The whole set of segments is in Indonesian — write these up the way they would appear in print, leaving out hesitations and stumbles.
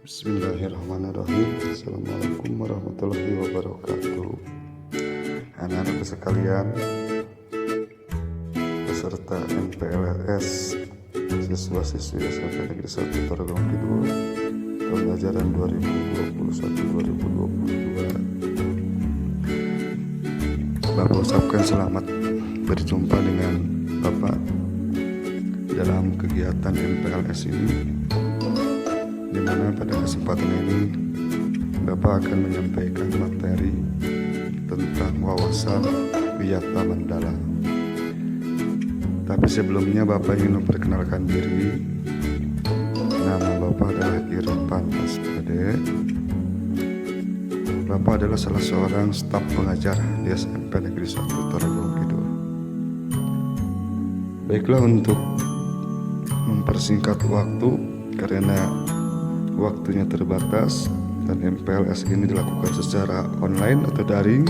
Bismillahirrahmanirrahim. Assalamualaikum warahmatullahi wabarakatuh. Anak-anak sekalian, peserta MPLS siswa-siswi SMP Negeri 1 Tarogong Kidul tahun ajaran 2021-2022. Bapak ucapkan selamat berjumpa dengan Bapak dalam kegiatan MPLS ini, di mana pada kesempatan ini Bapak akan menyampaikan materi tentang wawasan wiyata mandala. Tapi sebelumnya Bapak ingin memperkenalkan diri. Nama Bapak adalah Irfan Aspade. Bapak adalah salah seorang staf pengajar di SMP Negeri 1 Tarogong Kidul. Baiklah, untuk mempersingkat waktu karena waktunya terbatas dan MPLS ini dilakukan secara online atau daring,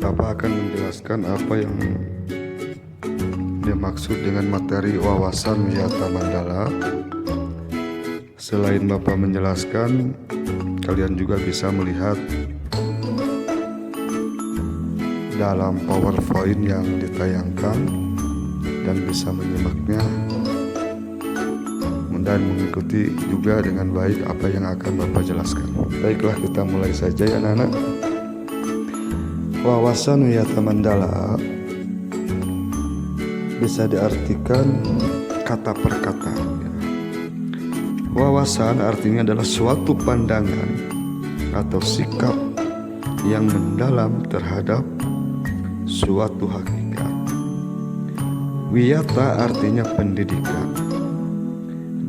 Bapak akan menjelaskan apa yang dimaksud dengan materi wawasan wiyata mandala. Selain Bapak menjelaskan, kalian juga bisa melihat dalam PowerPoint yang ditayangkan dan bisa menyimaknya dan mengikuti juga dengan baik apa yang akan Bapak jelaskan. Baiklah, kita mulai saja ya anak-anak. Wawasan wiyata mandala bisa diartikan kata per kata. Wawasan artinya adalah suatu pandangan atau sikap yang mendalam terhadap suatu hakikat. Wiyata artinya pendidikan,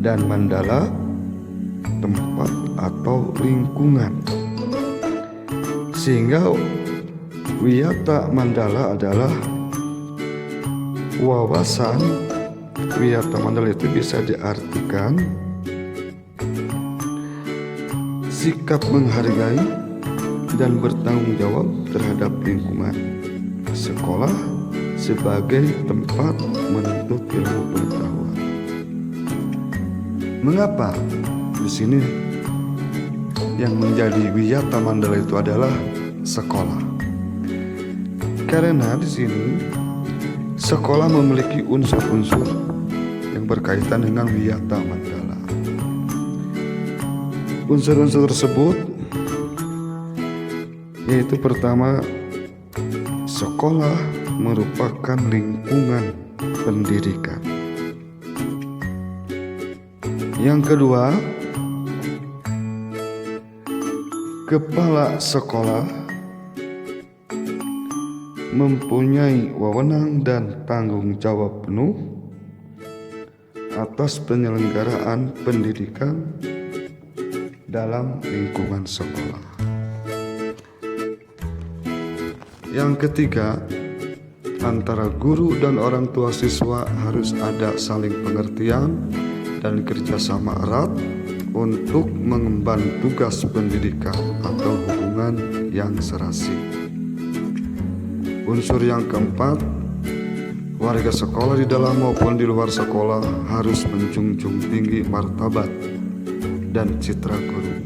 dan mandala tempat atau lingkungan. Sehingga wiyata mandala adalah wawasan wiyata mandala itu bisa diartikan sikap menghargai dan bertanggung jawab terhadap lingkungan sekolah sebagai tempat menuntut ilmu pengetahuan. Mengapa di sini yang menjadi wiyata mandala itu adalah sekolah? Karena di sini sekolah memiliki unsur-unsur yang berkaitan dengan wiyata mandala. Unsur-unsur tersebut yaitu pertama, sekolah merupakan lingkungan pendidikan. Yang kedua, kepala sekolah mempunyai wewenang dan tanggung jawab penuh atas penyelenggaraan pendidikan dalam lingkungan sekolah. Yang ketiga, antara guru dan orang tua siswa harus ada saling pengertian dan kerjasama erat untuk mengemban tugas pendidikan atau hubungan yang serasi. Unsur yang keempat, warga sekolah di dalam maupun di luar sekolah harus menjunjung tinggi martabat dan citra guru.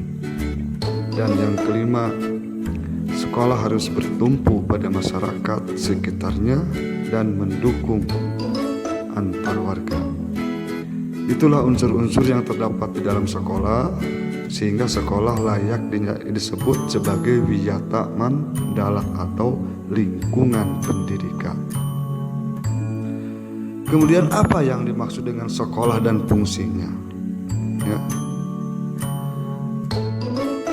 Dan yang kelima, sekolah harus bertumpu pada masyarakat sekitarnya dan mendukung antar warga. Itulah unsur-unsur yang terdapat di dalam sekolah, sehingga sekolah layak disebut sebagai wiyata mandala atau lingkungan pendidikan. Kemudian apa yang dimaksud dengan sekolah dan fungsinya? Ya.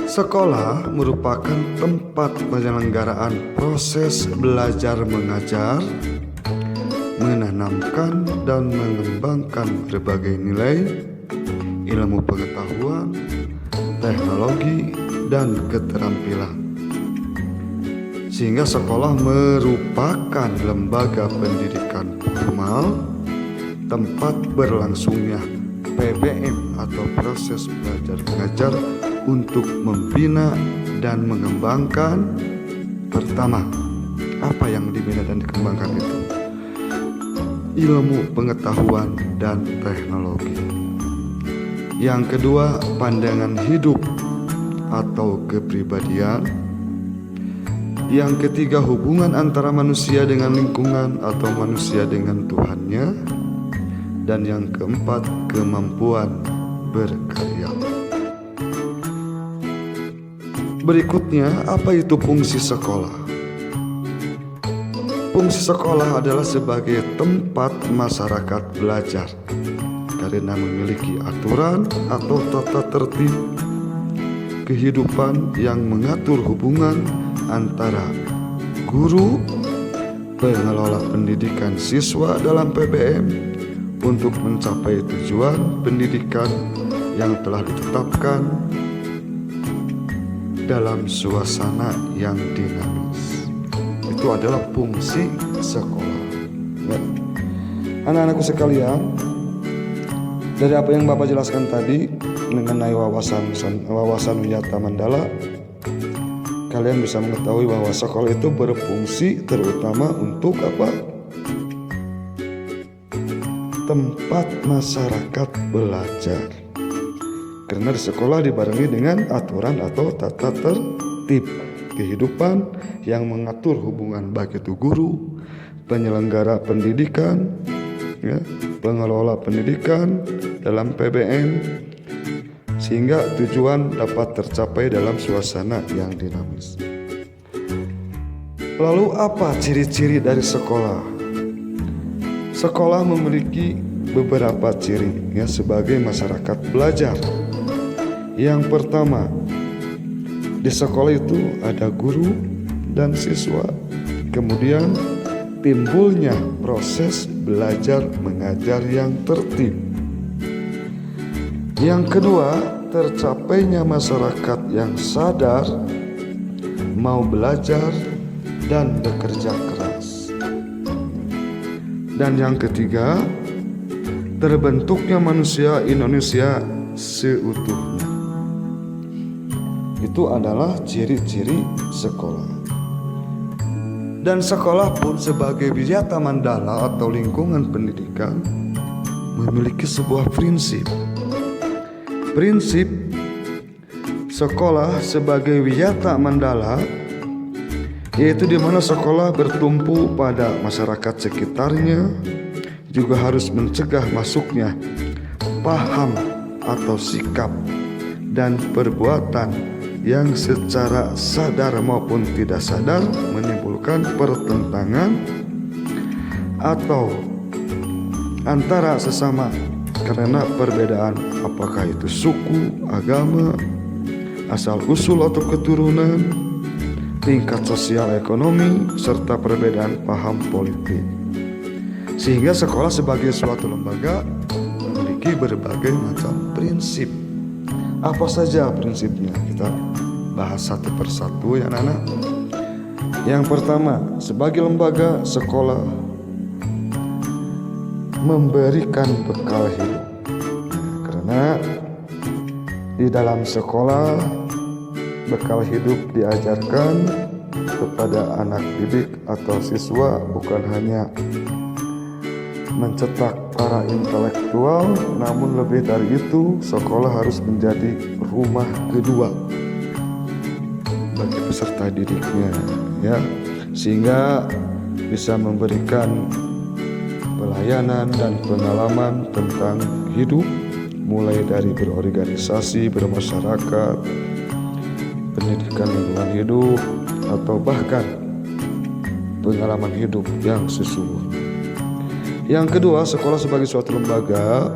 Sekolah merupakan tempat penyelenggaraan proses belajar mengajar, menanamkan dan mengembangkan berbagai nilai, ilmu pengetahuan, teknologi, dan keterampilan. Sehingga sekolah merupakan lembaga pendidikan formal, tempat berlangsungnya PBM atau proses belajar mengajar untuk membina dan mengembangkan. Pertama, apa yang dibina dan dikembangkan itu? ilmu pengetahuan dan teknologi. Yang kedua, pandangan hidup atau kepribadian. Yang ketiga, hubungan antara manusia dengan lingkungan atau manusia dengan Tuhannya. Dan yang keempat, kemampuan berkarya. Berikutnya, apa itu fungsi sekolah? Fungsi sekolah adalah sebagai tempat masyarakat belajar karena memiliki aturan atau tata tertib kehidupan yang mengatur hubungan antara guru, pengelola pendidikan siswa dalam PBM untuk mencapai tujuan pendidikan yang telah ditetapkan dalam suasana yang dinamis. Itu adalah fungsi sekolah. Ya. Anak-anakku sekalian, dari apa yang Bapak jelaskan tadi mengenai wawasan Wiyata Mandala, kalian bisa mengetahui bahwa sekolah itu berfungsi terutama untuk apa? Tempat masyarakat belajar. Karena di sekolah dibarengi dengan aturan atau tata tertib kehidupan yang mengatur hubungan baik itu guru, penyelenggara pendidikan, ya, pengelola pendidikan dalam PBN, sehingga tujuan dapat tercapai dalam suasana yang dinamis. Lalu apa ciri-ciri dari sekolah? Sekolah memiliki beberapa ciri ya sebagai masyarakat belajar. Yang pertama, di sekolah itu ada guru dan siswa. Kemudian timbulnya proses belajar mengajar yang tertib. Yang kedua, tercapainya masyarakat yang sadar, mau belajar dan bekerja keras. Dan yang ketiga, terbentuknya manusia Indonesia seutuhnya. Itu adalah ciri-ciri sekolah. Dan sekolah pun sebagai Wiyata Mandala atau lingkungan pendidikan memiliki sebuah prinsip. Prinsip sekolah sebagai Wiyata Mandala yaitu di mana sekolah bertumpu pada masyarakat sekitarnya, juga harus mencegah masuknya paham atau sikap dan perbuatan yang secara sadar maupun tidak sadar menimbulkan pertentangan atau antara sesama karena perbedaan apakah itu suku, agama, asal usul atau keturunan, tingkat sosial ekonomi, serta perbedaan paham politik. Sehingga sekolah sebagai suatu lembaga memiliki berbagai macam prinsip. Apa saja prinsipnya? Kita bahas satu persatu ya anak-anak. Yang pertama, sebagai lembaga sekolah memberikan bekal hidup. Karena di dalam sekolah bekal hidup diajarkan kepada anak didik atau siswa bukan hanya mencetak para intelektual, namun lebih dari itu sekolah harus menjadi rumah kedua bagi peserta didiknya ya, sehingga bisa memberikan pelayanan dan pengalaman tentang hidup mulai dari berorganisasi, bermasyarakat, pendidikan lingkungan hidup, atau bahkan pengalaman hidup yang sesungguhnya. Yang kedua, sekolah sebagai suatu lembaga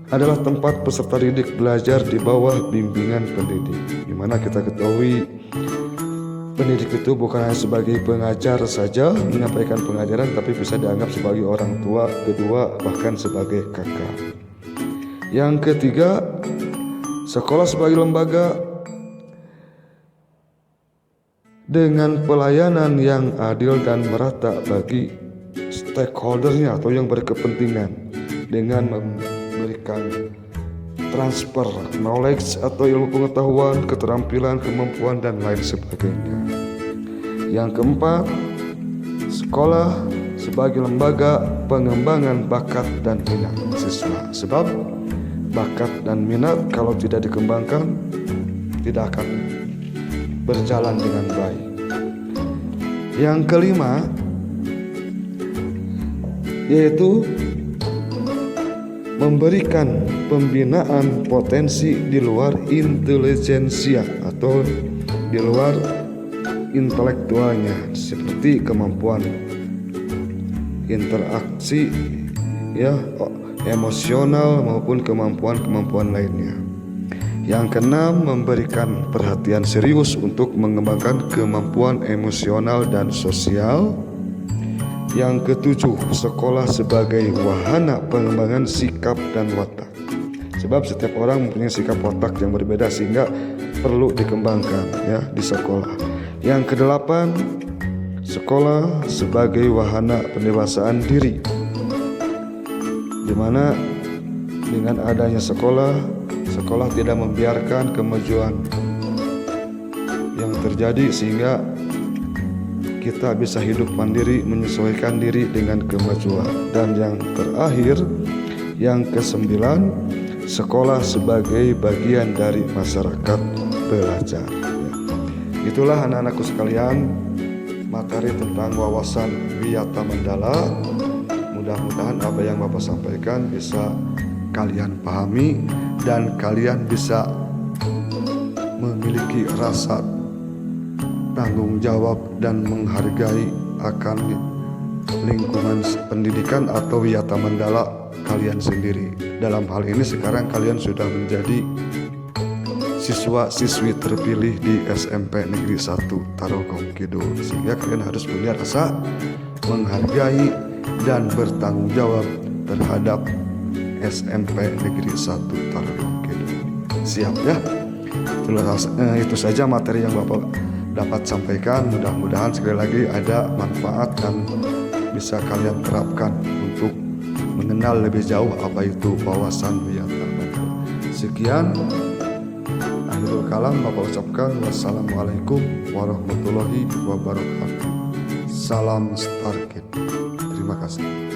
adalah tempat peserta didik belajar di bawah bimbingan pendidik, di mana kita ketahui pendidik itu bukan hanya sebagai pengajar saja menyampaikan pengajaran, tapi bisa dianggap sebagai orang tua, kedua, bahkan sebagai kakak. Yang ketiga, sekolah sebagai lembaga dengan pelayanan yang adil dan merata bagi stakeholdernya atau yang berkepentingan, dengan memberikan transfer knowledge atau ilmu pengetahuan, keterampilan, kemampuan, dan lain sebagainya. Yang keempat, sekolah sebagai lembaga pengembangan bakat dan minat siswa. Sebab bakat dan minat kalau tidak dikembangkan tidak akan berjalan dengan baik. Yang kelima yaitu memberikan pembinaan potensi di luar intelijensia atau di luar intelektualnya, seperti kemampuan interaksi ya, emosional maupun kemampuan-kemampuan lainnya. Yang keenam, memberikan perhatian serius untuk mengembangkan kemampuan emosional dan sosial. Yang ketujuh, sekolah sebagai wahana pengembangan sikap dan watak. Sebab setiap orang mempunyai sikap watak yang berbeda sehingga perlu dikembangkan ya di sekolah. Yang kedelapan, sekolah sebagai wahana pendewasaan diri, di mana dengan adanya sekolah tidak membiarkan kemajuan yang terjadi sehingga kita bisa hidup mandiri, menyesuaikan diri dengan kemajuan. Dan yang terakhir, yang kesembilan, sekolah sebagai bagian dari masyarakat belajar. Itulah anak-anakku sekalian, materi tentang wawasan wiyata mandala. Mudah-mudahan apa yang Bapak sampaikan bisa kalian pahami dan kalian bisa memiliki rasa tanggung jawab dan menghargai akan lingkungan pendidikan atau wiyata mandala kalian sendiri. Dalam hal ini sekarang kalian sudah menjadi siswa-siswi terpilih di SMP Negeri 1 Tarogong Kidul, sehingga kalian harus punya rasa menghargai dan bertanggung jawab terhadap SMP Negeri 1 Tarogong Kidul. Siap ya? Itu saja materi yang Bapak dapat sampaikan. Mudah-mudahan sekali lagi ada manfaat dan bisa kalian terapkan untuk mengenal lebih jauh apa itu wawasan wiyata mandala. Sekian, akhirul kalam Bapak ucapkan wassalamualaikum warahmatullahi wabarakatuh. Salam Star Kid. Terima kasih.